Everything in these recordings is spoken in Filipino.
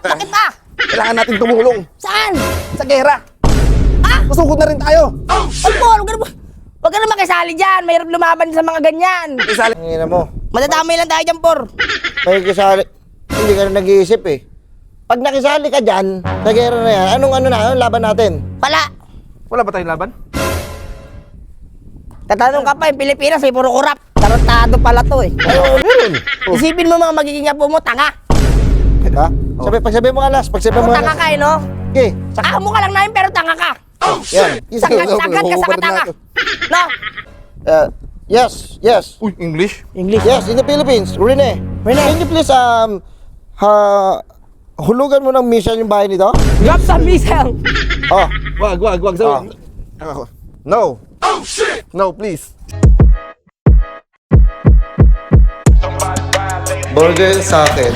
Bakit ba? Kailangan natin tumulong. Saan? Sa gera. Ha? Susugod na rin tayo. Huwag ka na makisali dyan. Mahirap lumaban sa mga ganyan. Isali. Ang mo. Madadamay lang tayo dyan, Por. May kisali. Hindi ka na nag-iisip eh. Pag nakisali ka dyan, sa gera na yan, anong laban natin? Wala. Wala ba tayong laban? Tatanong ka pa, yung Pilipinas ay puro kurap. Tarantado pala to eh. Meron. Isipin mo mga magiging apo mo, tanga. Ha? Pagsabi mo alas, pagsabi mo Tanga alas. ka eh, no? Okay. Amo ka lang namin pero tanga ka. Yan. Sagad ka sa katanga. No? Yes, yes. Uy, English? English. Yes, in the Philippines. Rene. Can you please, hulugan mo ng missile yung bahay nito? Drop some missile. Oh. Wag. Ah. Ako. No. Oh, shit! No, please. Burger sa akin.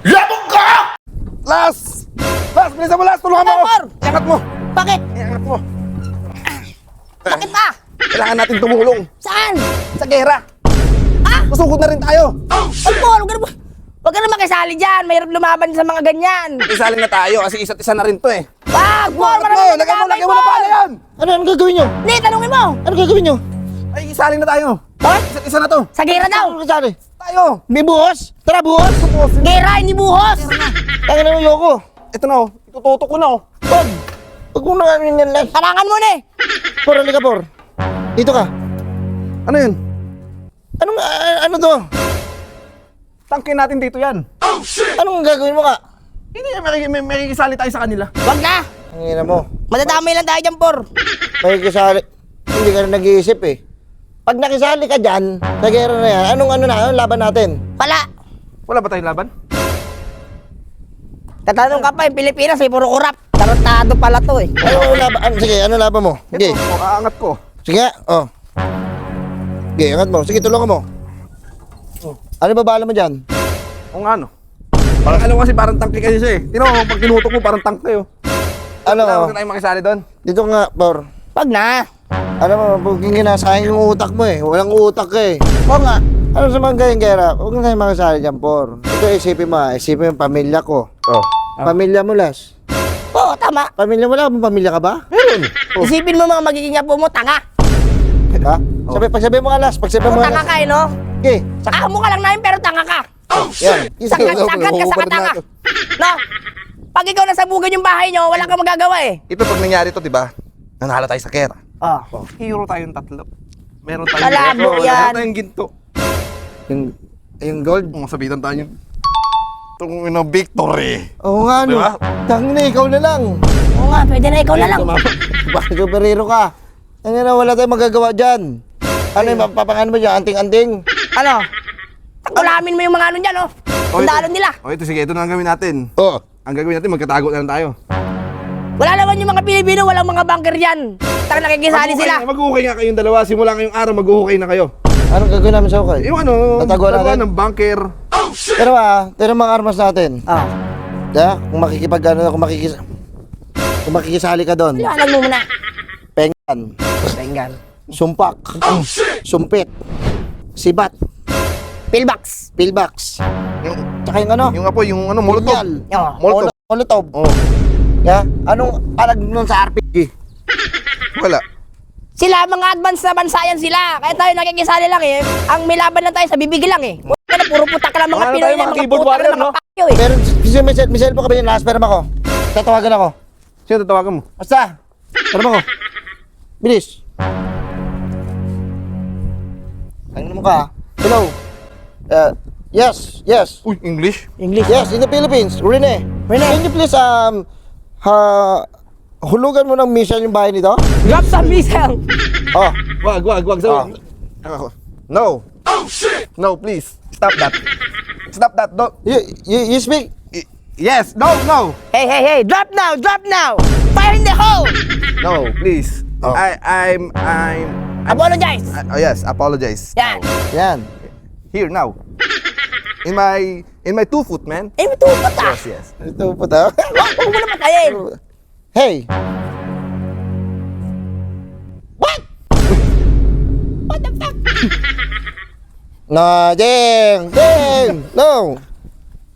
Labog ka! Last! Bilisan mo, Last! Tulungan mo ako! Por! Iangat mo! Bakit? Iangat mo! Bakit ba? Kailangan natin tumulong. Saan? Sa gera. Ha? Susugod na rin tayo. Por, huwag ka na makisali dyan. Mahirap lumaban sa mga ganyan. Isali na tayo kasi isa't isa na rin to eh. Wag, Por! Lagyan mo na pala yan! Ano gagawin nyo? Hindi, tanungin mo. Ano gagawin nyo? Ay, isali na tayo. What? Isa't isa na to. Sa gera daw. Ano kasali? Tayo. May buhos? Tara, buhos! Gera, hindi buhos. Tangin na yung yoko. Ito na oh. Itututok ko na oh. Pag! Pag mo na ano yan lang. Harangan mo na eh. Por, halika, Por. Dito ka. Ano yun? Ano to? Tangkin natin dito yan. Anong gagawin mo ka? Hindi, may kisali tayo sa kanila. Wag na. Ang mo. Madadamay lang tayo dyan, Por. May kisali. Hindi ka na nag-iisip eh. Pag nakisali ka dyan, sa gera na yan, anong laban natin? Wala. Wala ba tayong laban? Tatanong ka pa, yung Pilipinas ay puro kurap. Tarantado pala to eh. Sige, ano laban mo? Sige. Ito, aangat ko. Sige, oh. Sige, angat mo. Sige, tulungan mo. Ano ba bala mo dyan? O nga no. Parang alam ko kasi parang tangke kasi siya eh. Tino, pag tinutok mo parang tangke oh. Ano? Huwag na tayong makisali doon. Dito nga, Por. Wag na. Ano mo, buging ginasayang yung utak mo eh. Walang utak ka eh. Oo nga. Ano sa mga ganyan, Gera? Huwag na tayo makasali dyan, Por. Ito, isipin mo yung pamilya ko. Oh. Pamilya mo, Las. Oo, tama. Pamilya mo lang, pamilya ka ba? Meron. Isipin mo mga magiging apo mo, tanga. Ha? Pagsabi mo nga, Las. Pagsabi mo Tanga nga, Las. ka eh, no? Okay. Amo ka lang namin pero tanga ka. Yan. Sagad ka sa katanga. No? Pag ikaw nasabugan yung bahay nyo, wala kang magagawa eh. Ito pag nangyari to, di ba? Nanalo tayo sa kera. Oh. Hero tayong tatlo. Meron tayong Malabo yan. Meron tayong ginto. Yung gold. Kung sabitan tayo itong victory. Oo nga, no. Diba? Tangin na, ikaw na lang. Oo nga, pwede na ikaw na lang. Bakit superhero ka? Tangin na, wala tayong magagawa dyan. Ano yung papangan mo dyan? Anting-anting? Ano? Ulamin mo yung mga ano dyan, oh. Sundalo nila. O ito, sige, ito na ang gawin natin. Oo. Ang gagawin natin, magkatago na lang tayo. Wala naman yung mga Pilipino, walang mga bunker dyan. Taka nakikisali sila. Mag-uhukay nga kayong dalawa. Simula ngayong araw, mag-uhukay na kayo. Anong gagawin namin sa ukay? Yung ano, Tataguan natin? taguan ng bunker. Pero mga armas natin. Oh. Kung kung makikisali ka doon. Liwanag mo muna. Pengan. Bengal. Sumpak. Sumpit. Sibat. Pillbox. Pillbox. Yung, Tsaka yung ano? yung apoy, yung ano, molotov. Punyal. Oh. Molotov. Molotov. Oh, Anong alag nun sa RPG? wala. Sila, mga advance na bansa yan sila. Kaya tayo nakikisali lang eh. Ang may laban lang tayo sa bibig lang eh. Wala na, puro putak ka lang mga Wala na Pinoy tayo, na, mga mga keyboard putak warrior, na mga no? pakyo eh. Pero Michelle po kami yung last pero ako. Tatawagan ako. Sino tatawagan mo? Basta. Pero ako. Bilis. Ano mo ka? Hello. Yes. Uy, English? English. Yes, in the Philippines. Rene. Can you please hulugan mo ng missile yung bahay nito? Drop some missile. Oh. Wag. Sabi. Ako. No. Oh, shit! No, please. Stop that. Stop that. Don't. You speak? Yes. No. Hey, drop now. Fire in the hole. No, please. Oh. I'm Apologize. oh yes, apologize. Yan. Yan. Here now. In my 2 foot, man. Eh, matupot ah. Yes. Ito po tayo. Huwag mo na patayin. Hey. What? What the fuck? No, Jeng. No.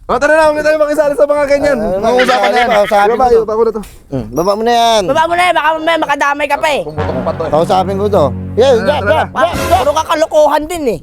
Tara na, huwag na tayo makisali sa mga ganyan. Mag-uusapan na yan. Kausapin Baba, ko to. ayuta ko na to. Baba mo na yan. Baba mo na eh, baka mamaya makadamay ka pa eh. Pumutok pa to eh. Kausapin ko to. Yeah, Tara na. yeah. Puro ka kalokohan din eh.